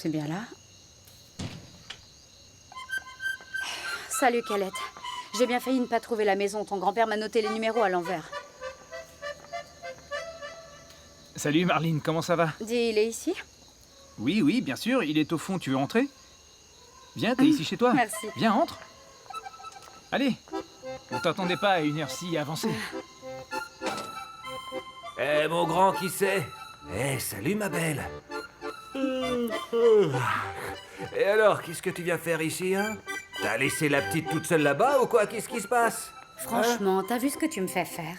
c'est bien là. Salut, Calette. J'ai bien failli ne pas trouver la maison. Ton grand-père m'a noté les numéros à l'envers. Salut Marlene, comment ça va? Dis, il est ici? Oui, oui, bien sûr, il est au fond, tu veux entrer? Viens, t'es ici chez toi. Merci. Viens, entre. Allez, on t'attendait pas à une heure si avancée. Eh, mon grand, qui c'est? Eh, salut, ma belle. Et alors, qu'est-ce que tu viens faire ici, hein? T'as laissé la petite toute seule là-bas ou quoi? Qu'est-ce qui se passe? Franchement, t'as vu ce que tu me fais faire?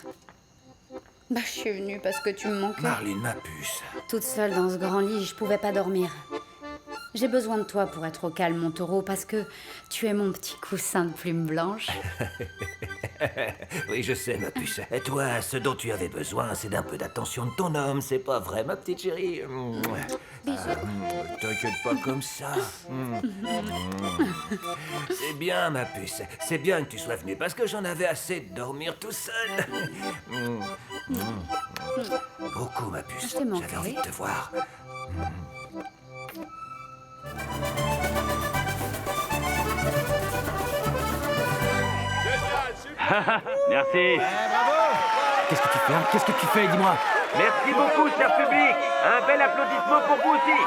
Bah, je suis venue parce que tu me manquais. Marlene, ma puce. Toute seule dans ce grand lit, je pouvais pas dormir. J'ai besoin de toi pour être au calme, mon taureau, parce que tu es mon petit coussin de plumes blanches. Oui, je sais, ma puce. Et toi, ce dont tu avais besoin, c'est d'un peu d'attention de ton homme, c'est pas vrai, ma petite chérie? T'inquiète pas comme ça. C'est bien, ma puce. C'est bien que tu sois venue, parce que j'en avais assez de dormir tout seul. Beaucoup, ma puce. Je t'ai manqué. J'avais envie de te voir. Merci. Qu'est-ce que tu fais, hein? Qu'est-ce que tu fais, dis-moi? Merci beaucoup, cher public. Un bel applaudissement pour vous aussi.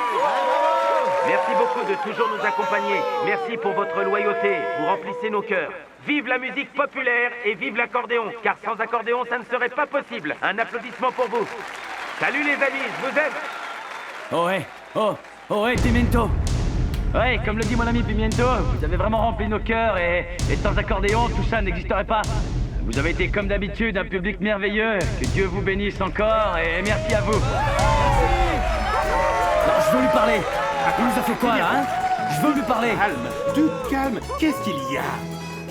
Merci beaucoup de toujours nous accompagner. Merci pour votre loyauté. Vous remplissez nos cœurs. Vive la musique populaire et vive l'accordéon, car sans accordéon, ça ne serait pas possible. Un applaudissement pour vous. Salut les amis, je vous aime. Oh ouais, oh ouais, Pimento. Ouais, comme le dit mon ami Pimiento, vous avez vraiment rempli nos cœurs et sans accordéon, tout ça n'existerait pas. Vous avez été comme d'habitude un public merveilleux. Que Dieu vous bénisse encore et merci à vous. Non, je veux lui parler. Il nous a fait quoi là, hein? Je veux lui parler. Calme, qu'est-ce qu'il y a?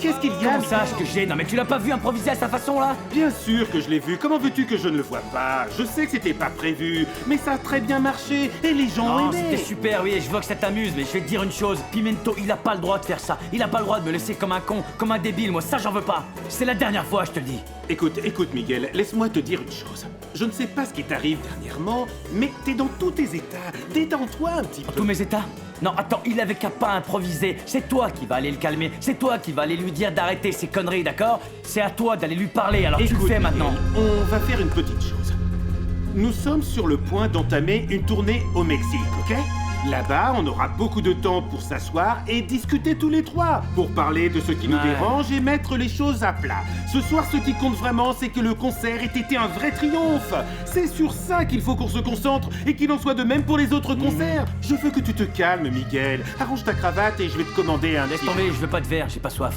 Qu'est-ce qu'il y a? Comment ça, ce que j'ai? Non mais tu l'as pas vu improviser à sa façon là? Bien sûr que je l'ai vu, comment veux-tu que je ne le vois pas? Je sais que c'était pas prévu, mais ça a très bien marché et les gens ont Non, aimé. c'était super, oui, et je vois que ça t'amuse, mais je vais te dire une chose, Pimento, il a pas le droit de faire ça. Il a pas le droit de me laisser comme un con, comme un débile, moi, ça j'en veux pas. C'est la dernière fois, je te le dis. Écoute, Miguel, laisse-moi te dire une chose. Je ne sais pas ce qui t'arrive dernièrement, mais t'es dans tous tes états. Détends-toi un petit peu. Tous mes états? Non, attends, il avait qu'à pas improviser. C'est toi qui vas aller le calmer. C'est toi qui vas aller lui dire d'arrêter ses conneries, d'accord? C'est à toi d'aller lui parler, alors tu le Écoute, fais maintenant. Miguel, on va faire une petite chose. Nous sommes sur le point d'entamer une tournée au Mexique, ok? Là-bas, on aura beaucoup de temps pour s'asseoir et discuter tous les trois, pour parler de ce qui nous Ouais. dérange et mettre les choses à plat. Ce soir, ce qui compte vraiment, c'est que le concert ait été un vrai triomphe. C'est sur ça qu'il faut qu'on se concentre et qu'il en soit de même pour les autres concerts. Je veux que tu te calmes, Miguel. Arrange ta cravate et je vais te commander un Laisse petit... tomber, je veux pas de verre, j'ai pas soif.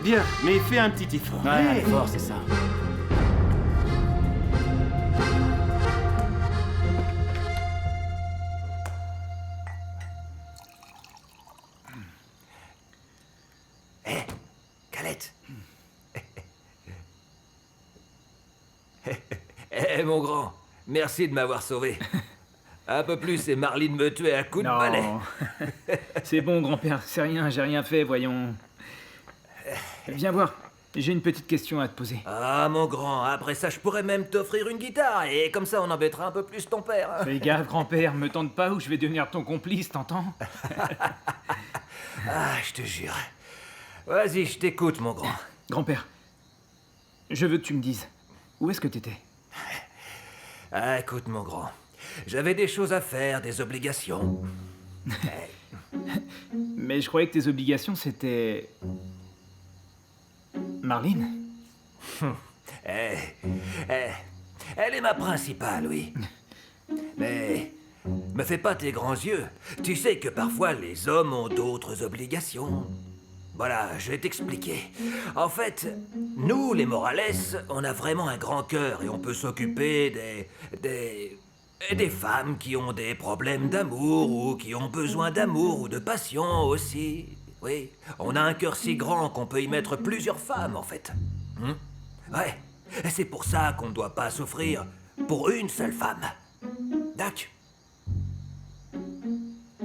Bien, mais fais un petit effort. Ouais, Hey. allez, fort, c'est ça. Calette. Eh, mon grand, merci de m'avoir sauvé. Un peu plus et Marlene me tuait à coups de balai. Non. C'est bon, grand-père, c'est rien, j'ai rien fait, voyons. Viens voir, j'ai une petite question à te poser. Ah, mon grand, après ça, je pourrais même t'offrir une guitare, et comme ça, on embêtera un peu plus ton père. Hein. Fais gaffe, grand-père, me tente pas ou je vais devenir ton complice, t'entends? Ah, je te jure. Vas-y, je t'écoute, mon grand. Grand-père, je veux que tu me dises, où est-ce que t'étais? Ah, écoute, mon grand. J'avais des choses à faire, des obligations. Mais je croyais que tes obligations, c'était... Marlene? Eh, elle est ma principale, oui. Mais me fais pas tes grands yeux. Tu sais que parfois les hommes ont d'autres obligations. Voilà, je vais t'expliquer. En fait, nous, les Morales, on a vraiment un grand cœur et on peut s'occuper des femmes qui ont des problèmes d'amour ou qui ont besoin d'amour ou de passion aussi. Oui, on a un cœur si grand qu'on peut y mettre plusieurs femmes, en fait. Ouais, et c'est pour ça qu'on ne doit pas souffrir pour une seule femme. D'accord.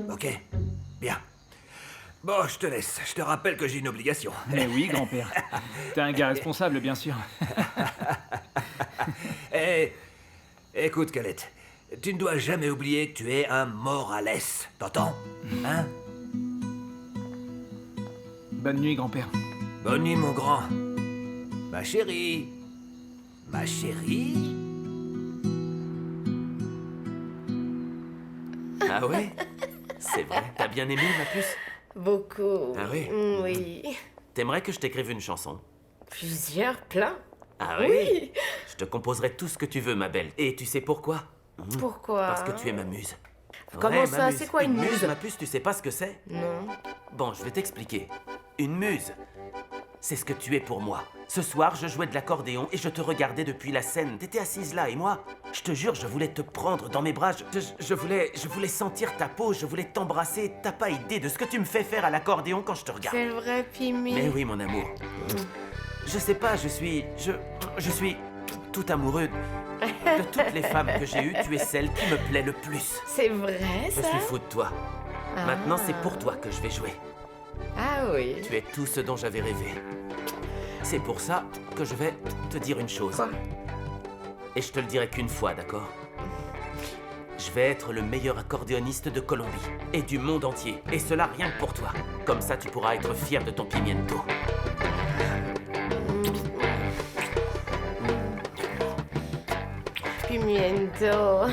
Ok, bien. Bon, je te laisse. Je te rappelle que j'ai une obligation. Mais oui, grand-père. T'es un gars responsable, bien sûr. Eh, écoute, Calette. tu ne dois jamais oublier que tu es un Morales. T'entends? Hein? Bonne nuit, grand-père. Bonne nuit, mon grand. Ma chérie. Ma chérie? Ah ouais? C'est vrai. T'as bien aimé, ma puce? Beaucoup. Ah oui? Oui. T'aimerais que je t'écrive une chanson? Plusieurs, plein. Ah oui? Oui. Je te composerai tout ce que tu veux, ma belle. Et tu sais pourquoi? Pourquoi? Parce que tu es ma muse. Comment Ouais, ça? ma muse. C'est quoi une muse? Ma puce, tu sais pas ce que c'est? Non. Bon, je vais t'expliquer. Une muse, c'est ce que tu es pour moi. Ce soir, je jouais de l'accordéon et je te regardais depuis la scène. T'étais assise là et moi, je te jure, je voulais te prendre dans mes bras. Je voulais sentir ta peau, je voulais t'embrasser. T'as pas idée de ce que tu me fais faire à l'accordéon quand je te regarde. C'est vrai, Pimi. Mais oui, mon amour. Je sais pas, je suis tout amoureux. De toutes les femmes que j'ai eues, tu es celle qui me plaît le plus. C'est vrai, Je ça? suis fou de toi. Ah. Maintenant, c'est pour toi que je vais jouer. Ah oui. Tu es tout ce dont j'avais rêvé. C'est pour ça que je vais te dire une chose. Quoi? Et je te le dirai qu'une fois, d'accord? Je vais être le meilleur accordéoniste de Colombie et du monde entier. Et cela rien que pour toi. Comme ça, tu pourras être fier de ton pimiento. Pimiento.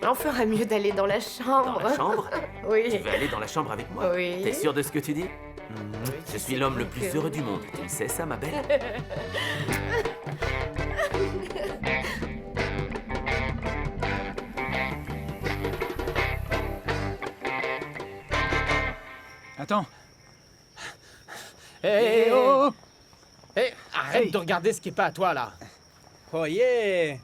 On ferait mieux d'aller dans la chambre. Dans la chambre? Oui. Tu veux aller dans la chambre avec moi? Oui. T'es sûr de ce que tu dis? Oui, Je suis l'homme le plus que- heureux du monde. Tu le sais ça, ma belle? Attends. Hé, oh, arrête Hey. de regarder ce qui est pas à toi, là. Oh yeah!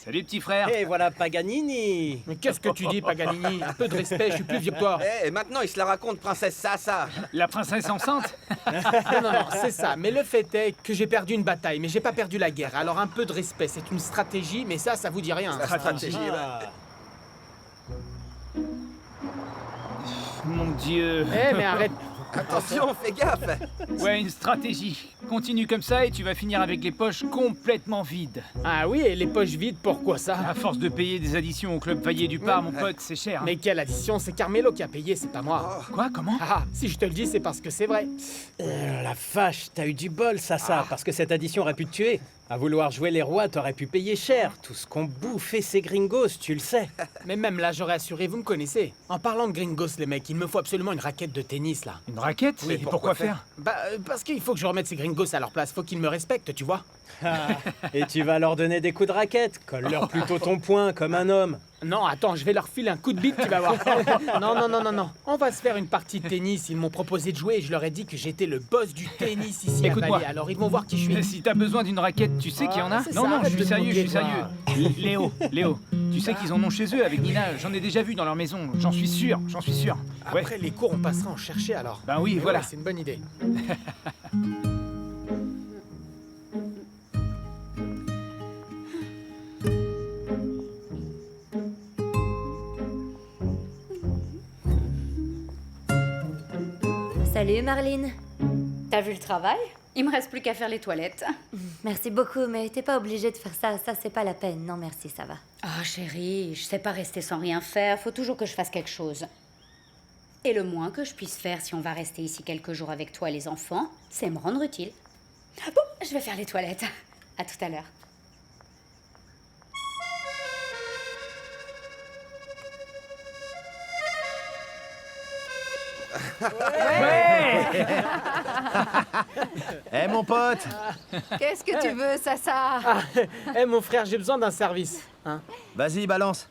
Salut, petit frère. Et voilà Paganini! Mais qu'est-ce que tu dis, Paganini? Un peu de respect, je suis plus vieux que toi. Eh, maintenant il se la raconte, princesse Sassa! La princesse enceinte. Non, c'est ça. Mais le fait est que j'ai perdu une bataille, mais j'ai pas perdu la guerre. Alors un peu de respect, c'est une stratégie, mais ça vous dit rien. La stratégie, Ah. Mon Dieu. Eh, mais arrête. Attention, fais gaffe! Ouais, une stratégie. Continue comme ça et tu vas finir avec les poches complètement vides. Ah oui, et les poches vides, pourquoi ça? À force de payer des additions au club Vaillé du Par, mon pote, c'est cher. hein. Mais quelle addition, c'est Carmelo qui a payé, c'est pas moi. Quoi? Comment? Ah, si je te le dis, c'est parce que c'est vrai. La vache, t'as eu du bol, Sassa, parce que cette addition aurait pu te tuer. À vouloir jouer les rois, t'aurais pu payer cher. Tout ce qu'on bouffe, ces gringos, tu le sais. Mais même là, j'aurais assuré, vous me connaissez. En parlant de gringos, les mecs, il me faut absolument une raquette de tennis, là. Une raquette? Oui, Et pourquoi pourquoi faire faire? Bah, parce qu'il faut que je remette ces gringos à leur place. Faut qu'ils me respectent, tu vois. Et tu vas leur donner des coups de raquette. Colle-leur plutôt ton poing, comme un homme. Non, attends, je vais leur filer un coup de bite, tu vas voir. Non. On va se faire une partie de tennis. Ils m'ont proposé de jouer et je leur ai dit que j'étais le boss du tennis ici à Écoute-moi. Bali. Alors ils vont voir qui je Mais suis. si t'as besoin d'une raquette, tu sais qu'il y en a? c'est Non, ça, non, arrête je de suis te sérieux, je suis moquer, sérieux. Léo, tu sais qu'ils en ont chez eux avec Nina. J'en ai déjà vu dans leur maison. J'en suis sûr, j'en suis sûr. Ouais. Après les cours, on passera en chercher alors. Ben oui, Mais voilà. ouais, c'est une bonne idée. Salut Marlene. T'as vu le travail? Il me reste plus qu'à faire les toilettes. Merci beaucoup, mais t'es pas obligée de faire ça. Ça, c'est pas la peine. Non, merci, ça va. Ah chérie, je sais pas rester sans rien faire. Faut toujours que je fasse quelque chose. Et le moins que je puisse faire si on va rester ici quelques jours avec toi et les enfants, c'est me rendre utile. Bon, je vais faire les toilettes. À tout à l'heure. Eh mon pote, Qu'est-ce que tu veux, Sassa? Eh mon frère, j'ai besoin d'un service. Hein. vas-y balance.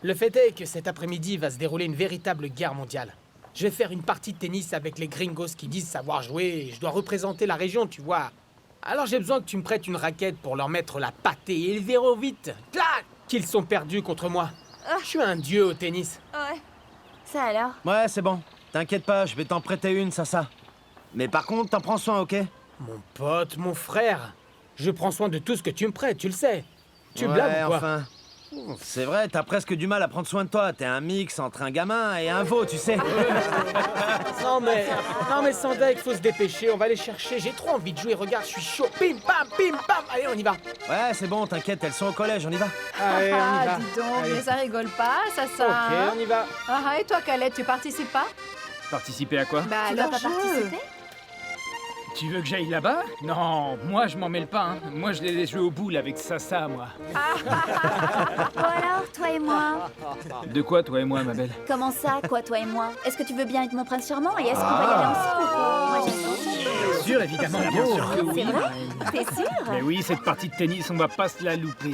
Le fait est que cet après-midi va se dérouler une véritable guerre mondiale. Je vais faire une partie de tennis avec les gringos qui disent savoir jouer et je dois représenter la région, tu vois. Alors j'ai besoin que tu me prêtes une raquette pour leur mettre la pâtée et ils verront vite, clac, qu'ils sont perdus contre moi. Je suis un dieu au tennis. Ouais. Ça alors? Ouais, c'est bon. T'inquiète pas, je vais t'en prêter une, ça. Mais par contre, t'en prends soin, ok? Mon pote, mon frère, je prends soin de tout ce que tu me prêtes, tu le sais. Tu ouais, blagues ou quoi? enfin. C'est vrai, t'as presque du mal à prendre soin de toi. T'es un mix entre un gamin et un veau, tu sais. Non mais sans deck, faut se dépêcher, on va les chercher. J'ai trop envie de jouer, regarde, je suis chaud. Bim, bam. Allez, on y va. Ouais, c'est bon, t'inquiète, elles sont au collège, on y va. Allez, on y va. Dis donc, Allez. mais ça rigole pas, ça. Ok, on y va. Et toi, Caleb, tu participes pas? Participer à quoi? Bah Tu alors, vas pas participer? Tu veux que j'aille là-bas? Non, moi je m'en mêle pas, hein. Moi je les laisse jouer aux boules avec Sasa, moi. Bon alors, toi et moi? De quoi, toi et moi, ma belle? Comment ça, quoi, toi et moi? Est-ce que tu veux bien être mon prince charmant et est-ce qu'on va y aller ensemble? Moi, j'ai Bien sûr, évidemment, bien sûr que oui. C'est vrai? T'es sûr? Mais oui, cette partie de tennis, on va pas se la louper.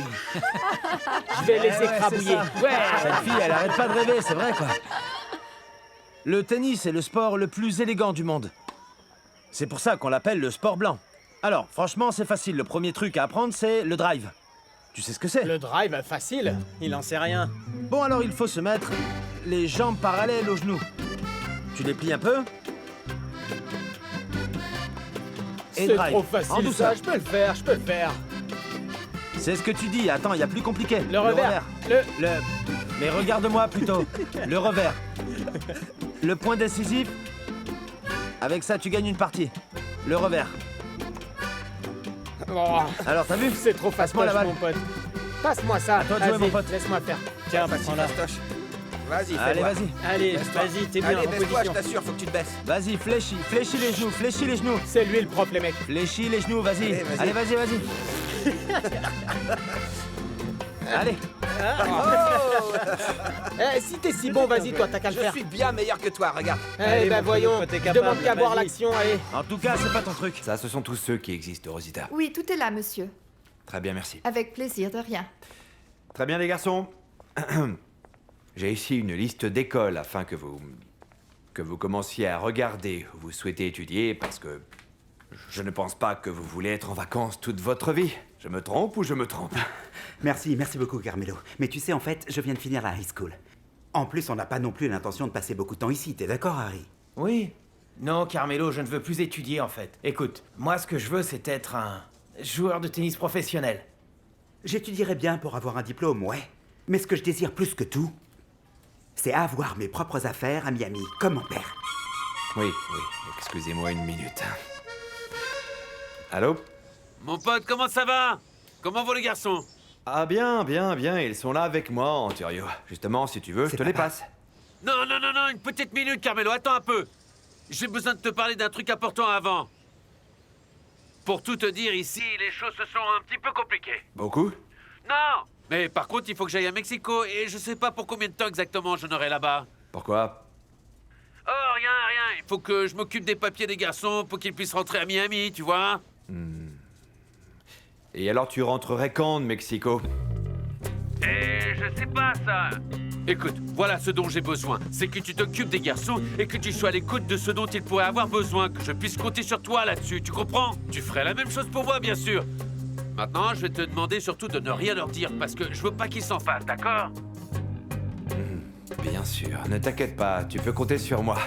Je vais les écrabouiller. Cette fille, elle arrête pas de rêver, c'est vrai, quoi. Le tennis est le sport le plus élégant du monde. C'est pour ça qu'on l'appelle le sport blanc. Alors, franchement, c'est facile. Le premier truc à apprendre, c'est le drive. Tu sais ce que c'est? Le drive, facile. Il en sait rien. Bon, alors il faut se mettre les jambes parallèles aux genoux. Tu les plies un peu. Et C'est drive. trop En facile douceur. ça, je peux le faire. C'est ce que tu dis. Attends, il y a plus compliqué. Le revers. Le... Mais regarde-moi plutôt. Le revers. Le point décisif. Avec ça, tu gagnes une partie. Le revers. Oh, Alors, t'as vu? c'est trop Passe-moi la fastoche, balle. mon pote. Passe-moi ça. À toi de jouer, Vas-y, mon pote. laisse-moi faire. Tiens, prends-la. Vas-y, Allez, fais-moi. vas-y. Allez, Baisse-toi. vas-y, t'es bien Allez, en baisse-toi, je position. t'assure, faut que tu te baisses. Vas-y, fléchis les genoux, fléchis les genoux. C'est lui le prof, les mecs. Fléchis les genoux, vas-y. Allez, vas-y. Allez, vas-y. Allez. Si t'es si bon, vas-y, toi, t'as qu'à le Je faire. suis bien meilleur que toi, regarde. Eh ben mon voyons, pote, t'es je capable, demande qu'à voir vas-y. l'action, allez. En tout cas, c'est pas ton truc. Ça, ce sont tous ceux qui existent, Rosita. Oui, tout est là, monsieur. Très bien, merci. Avec plaisir, de rien. Très bien, les garçons. J'ai ici une liste d'écoles afin que vous commenciez à regarder où vous souhaitez étudier, parce que je ne pense pas que vous voulez être en vacances toute votre vie. Je me trompe ou je me trompe? Merci beaucoup, Carmelo. Mais tu sais, en fait, je viens de finir la high school. En plus, on n'a pas non plus l'intention de passer beaucoup de temps ici, t'es d'accord, Harry? Oui. Non, Carmelo, je ne veux plus étudier, en fait. Écoute, moi, ce que je veux, c'est être un joueur de tennis professionnel. J'étudierais bien pour avoir un diplôme, ouais. Mais ce que je désire plus que tout, c'est avoir mes propres affaires à Miami, comme mon père. Oui, excusez-moi une minute. Allô? Mon pote, comment ça va? Comment vont les garçons? Ah bien, ils sont là avec moi, Antonio. Justement, si tu veux, je te les passe. Non, une petite minute, Carmelo, attends un peu. J'ai besoin de te parler d'un truc important avant. Pour tout te dire, ici, les choses se sont un petit peu compliquées. Beaucoup? Non! Mais par contre, il faut que j'aille à Mexico et je sais pas pour combien de temps exactement j'en aurai là-bas. Pourquoi? Oh, rien. Il faut que je m'occupe des papiers des garçons pour qu'ils puissent rentrer à Miami, tu vois? Et alors tu rentrerais quand de Mexico? Je sais pas, ça. Écoute, voilà ce dont j'ai besoin. C'est que tu t'occupes des garçons et que tu sois à l'écoute de ce dont ils pourraient avoir besoin. Que je puisse compter sur toi là-dessus, tu comprends? Tu ferais la même chose pour moi, bien sûr. Maintenant, je vais te demander surtout de ne rien leur dire, parce que je veux pas qu'ils s'en fassent, d'accord? Bien sûr, ne t'inquiète pas, tu peux compter sur moi.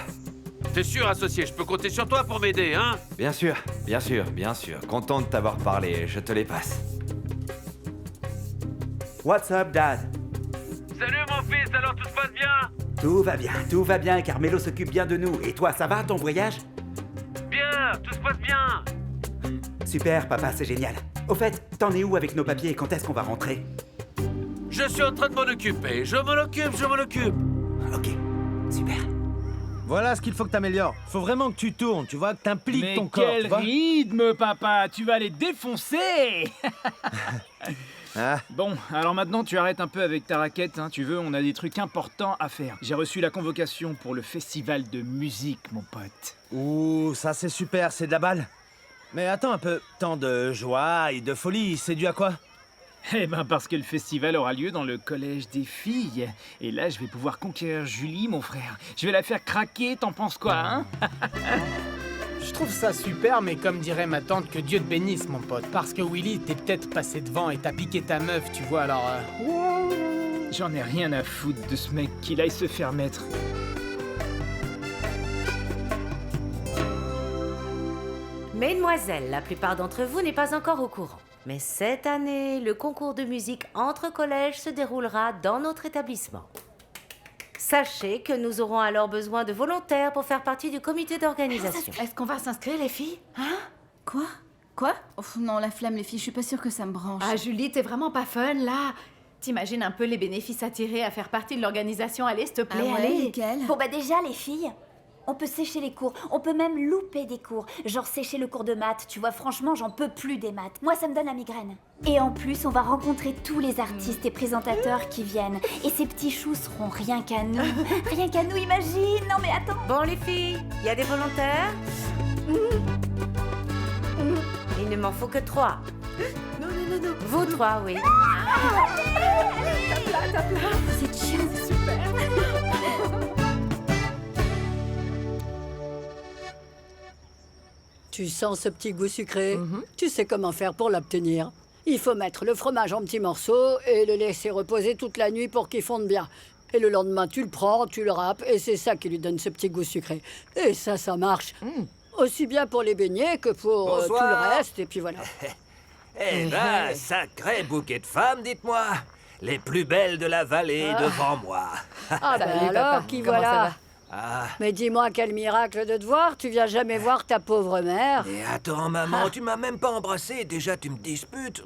T'es sûr, associé, je peux compter sur toi pour m'aider, hein? Bien sûr. Content de t'avoir parlé, je te les passe. What's up, Dad? Salut, mon fils, alors tout se passe bien? Tout va bien, Carmelo s'occupe bien de nous. Et toi, ça va, ton voyage? Bien, tout se passe bien. Super, papa, c'est génial. Au fait, t'en es où avec nos papiers et quand est-ce qu'on va rentrer? Je suis en train de m'en occuper, je m'en occupe. Ok, super. Voilà ce qu'il faut que t'améliores. Faut vraiment que tu tournes, tu vois, que t'impliques Mais ton corps. quel tu vois. rythme, papa! Tu vas les défoncer! Ah. Bon, alors maintenant tu arrêtes un peu avec ta raquette, hein, tu veux, on a des trucs importants à faire. J'ai reçu la convocation pour le festival de musique, mon pote. Ouh, ça c'est super, c'est de la balle. Mais attends un peu, tant de joie et de folie, c'est dû à quoi? Eh ben parce que le festival aura lieu dans le collège des filles. Et là, je vais pouvoir conquérir Julie, mon frère. Je vais la faire craquer, t'en penses quoi, hein? Je trouve ça super, mais comme dirait ma tante, que Dieu te bénisse, mon pote. Parce que Willy, t'es peut-être passé devant et t'as piqué ta meuf, tu vois, alors... J'en ai rien à foutre de ce mec, qu'il aille se faire mettre. Mesdemoiselles, la plupart d'entre vous n'est pas encore au courant. Mais cette année, le concours de musique entre collèges se déroulera dans notre établissement. Sachez que nous aurons alors besoin de volontaires pour faire partie du comité d'organisation. Est-ce qu'on va s'inscrire, les filles? Hein? Quoi? Non, la flamme, les filles, je suis pas sûre que ça me branche. Ah, Julie, t'es vraiment pas fun, là. T'imagines un peu les bénéfices à tirer à faire partie de l'organisation. Allez, s'il te plaît, allez. Bon, bah déjà, les filles, on peut sécher les cours. On peut même louper des cours. Genre sécher le cours de maths. Tu vois, franchement, j'en peux plus des maths. Moi, ça me donne la migraine. Et en plus, on va rencontrer tous les artistes et présentateurs qui viennent. Et ces petits choux seront rien qu'à nous. Rien qu'à nous, imagine. Non, mais attends. Bon, les filles, il y a des volontaires? Il ne m'en faut que 3. Non. Vous 3, oui. C'est chiant, c'est super. Tu sens ce petit goût sucré? Tu sais comment faire pour l'obtenir. Il faut mettre le fromage en petits morceaux et le laisser reposer toute la nuit pour qu'il fonde bien. Et le lendemain, tu le prends, tu le râpes, et c'est ça qui lui donne ce petit goût sucré. Et ça marche. Aussi bien pour les beignets que pour tout le reste, et puis voilà. Eh ben, sacré bouquet de femmes, dites-moi. Les plus belles de la vallée devant moi. Ah ben Salut, alors, papa. qui Comment ça voilà? Ah. Mais dis-moi, quel miracle de te voir. Tu viens jamais voir ta pauvre mère. Et attends, maman, tu m'as même pas embrassé. Déjà, tu me disputes.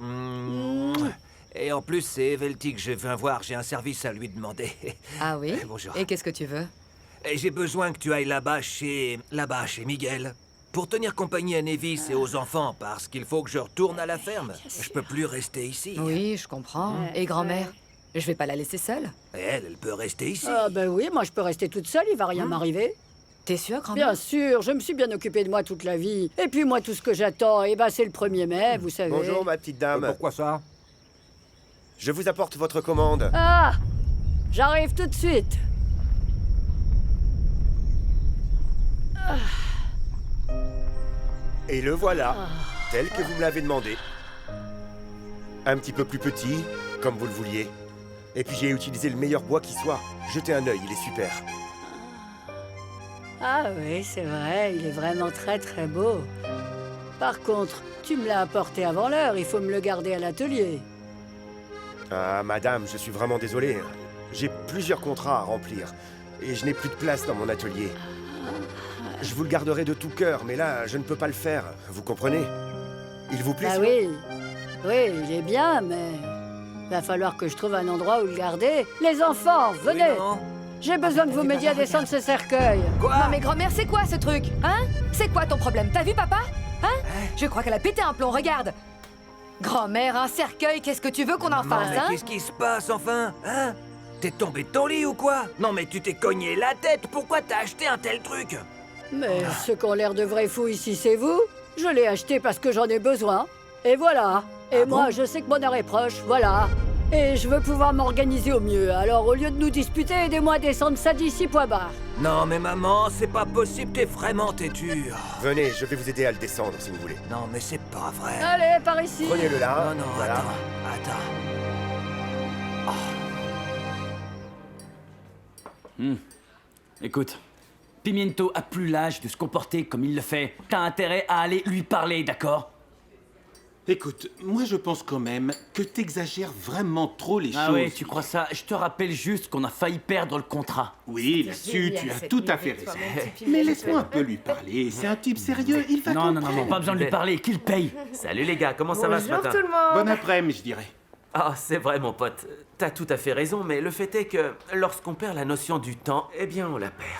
Et en plus, c'est Evelty que je viens voir. J'ai un service à lui demander. Ah oui? Bonjour. Et qu'est-ce que tu veux? Et j'ai besoin que tu ailles là-bas chez Miguel. Pour tenir compagnie à Nevis et aux enfants, parce qu'il faut que je retourne à la ferme. Je peux plus rester ici. Oui, je comprends. Et grand-mère? Je vais pas la laisser seule. Et elle peut rester ici. Ah ben oui, moi je peux rester toute seule, il va rien m'arriver. T'es sûre, grand-mère? Bien sûr, je me suis bien occupée de moi toute la vie. Et puis moi, tout ce que j'attends, c'est le 1er mai, vous savez. Bonjour, ma petite dame. Pourquoi ça? Je vous apporte votre commande. Ah, j'arrive tout de suite. Et le voilà, tel que vous me l'avez demandé. Un petit peu plus petit, comme vous le vouliez. Et puis j'ai utilisé le meilleur bois qui soit. Jetez un œil, il est super. Ah oui, c'est vrai, il est vraiment très beau. Par contre, tu me l'as apporté avant l'heure, il faut me le garder à l'atelier. Ah, madame, je suis vraiment désolé. J'ai plusieurs contrats à remplir. Et je n'ai plus de place dans mon atelier. Je vous le garderai de tout cœur, mais là, je ne peux pas le faire. Vous comprenez? Il vous plaît? Ah oui, il est bien, mais... va falloir que je trouve un endroit où le garder. Les enfants, venez! J'ai besoin que vous m'aidiez à descendre ce cercueil. Quoi? Non mais grand-mère, c'est quoi ce truc? Hein? C'est quoi ton problème? T'as vu papa? Hein? Je crois qu'elle a pété un plomb, regarde! Grand-mère, un cercueil, qu'est-ce que tu veux qu'on en fasse, mais hein? qu'est-ce qui se passe, enfin? Hein? T'es tombé de ton lit ou quoi? Non mais tu t'es cogné la tête, pourquoi t'as acheté un tel truc? Mais ceux qui ont l'air de vrais fous ici, c'est vous. Je l'ai acheté parce que j'en ai besoin. Et voilà. Et moi, je sais que mon heure est proche, voilà. Et je veux pouvoir m'organiser au mieux. Alors, au lieu de nous disputer, aidez-moi à descendre ça d'ici, point barre. Non mais maman, c'est pas possible, t'es vraiment têtue. Venez, je vais vous aider à le descendre, si vous voulez. Non mais c'est pas vrai. Allez, par ici. Prenez-le là. Non, voilà. attends. Écoute, Pimiento a plus l'âge de se comporter comme il le fait. T'as intérêt à aller lui parler, d'accord? Écoute, moi je pense quand même que t'exagères vraiment trop les choses. Ah oui, tu crois ça? Je te rappelle juste qu'on a failli perdre le contrat. Oui, là-dessus, tu as tout à fait raison. Mais laisse-moi un peu lui parler. C'est un type sérieux, il va comprendre. Non, pas besoin de lui parler, qu'il paye. Salut les gars, comment ça va ce matin? Bonjour tout le monde. Bon après-midi, je dirais. Ah, c'est vrai mon pote. T'as tout à fait raison, mais le fait est que lorsqu'on perd la notion du temps, eh bien on la perd.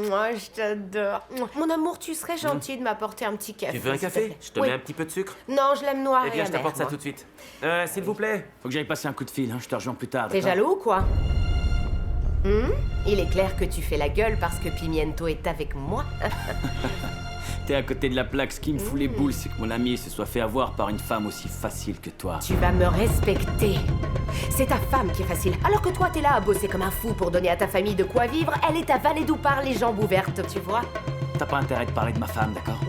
Moi, je t'adore. Mon amour, tu serais gentil de m'apporter un petit café. Tu veux un café? Je te mets un petit peu de sucre? Non, je l'aime noir Eh bien, et je t'apporte ça amer, tout de suite. S'il vous plaît. Faut que j'aille passer un coup de fil, hein. Je te rejoins plus tard. T'es d'accord? jaloux ou quoi? Il est clair que tu fais la gueule parce que Pimiento est avec moi. T'es à côté de la plaque. Ce qui me fout les boules, c'est que mon ami se soit fait avoir par une femme aussi facile que toi. Tu vas me respecter. C'est ta femme qui est facile. Alors que toi, t'es là à bosser comme un fou pour donner à ta famille de quoi vivre, elle est à valet d'où par les jambes ouvertes, tu vois? T'as pas intérêt de parler de ma femme, d'accord?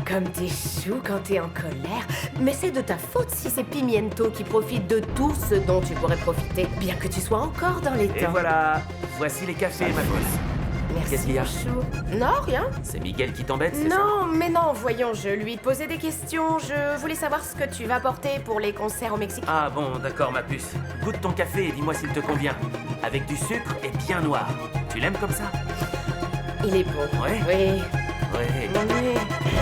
Comme t'es chou quand t'es en colère. Mais c'est de ta faute si c'est Pimiento qui profite de tout ce dont tu pourrais profiter, bien que tu sois encore dans les temps. Et voilà, voici les cafés, ma gosse. Merci, Qu'est-ce qu'il y a chou. Non, rien. C'est Miguel qui t'embête, c'est ça? Non, mais non, voyons, je lui posais des questions. Je voulais savoir ce que tu vas porter pour les concerts au Mexique. Ah bon, d'accord, ma puce. Goûte ton café et dis-moi s'il te convient. Avec du sucre et bien noir. Tu l'aimes comme ça? Il est bon. Ouais? Oui. Ouais. Oui.